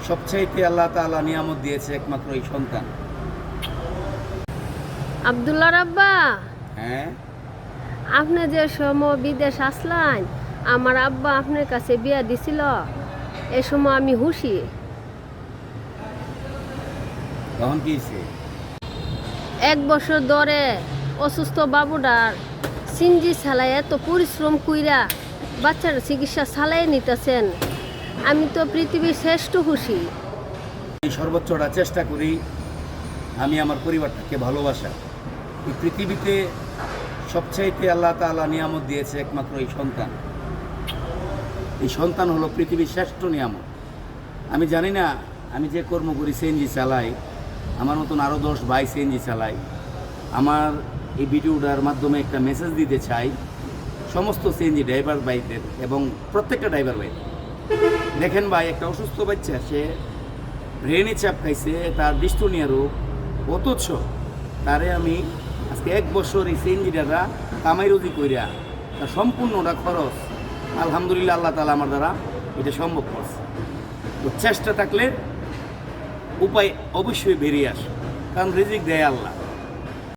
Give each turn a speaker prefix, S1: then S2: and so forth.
S1: সবচাইতে আল্লাহ তাআলা নিয়ামত দিয়েছে একমাত্র এই সন্তান।
S2: আব্দুল্লাহ আব্বা,
S1: হ্যাঁ,
S2: আপনি যে সময় বিদেশ আসলেন, আমার আব্বা আপনার কাছে বিয়া দিছিল, এ সময় আমি হুশি।
S1: তখন কি হয়েছে?
S2: 1 বছর ধরে অসুস্থ বাবুটার সিনজি চালাই এত পরিশ্রম কইরা বাচ্চার চিকিৎসা চালাই নিতেছেন। আমি তো পৃথিবীর শ্রেষ্ঠ হুশি।
S1: এই সর্বোচ্চটা চেষ্টা করি আমি আমার পরিবারটাকে ভালোবাসা। এই পৃথিবীতে সবচাইতে আল্লাহ তাআলা নিয়ামত দিয়েছে একমাত্র এই সন্তান। এই সন্তান হলো পৃথিবীর শ্রেষ্ঠ নিয়ামত। আমি জানি না, আমি যে কর্ম করি, সিএনজি চালাই, আমার মতন আরও 10 ভাই সিএনজি চালাই। আমার এই ভিডিওটার মাধ্যমে একটা মেসেজ দিতে চাই সমস্ত সিএনজি ড্রাইভার ভাইদের এবং প্রত্যেকটা ড্রাইভার ভাইদের। দেখেন ভাই, একটা অসুস্থ বাচ্চা, সে ব্রেনে চাপ খাইছে, তার ডিস্টোনিয়া রোগ, অথচ তারে আমি আজকে 1 বছর এই সিএনজিটারা কামাই রুজি কইরা তার সম্পূর্ণটা খরচ আলহামদুলিল্লাহ আল্লাহ তাআলা আমার দ্বারা এটা সম্ভব করছে। তো চেষ্টা থাকলে উপায় অবশ্যই বেরিয়ে আসে, কারণ রিজিক দেয় আল্লাহ।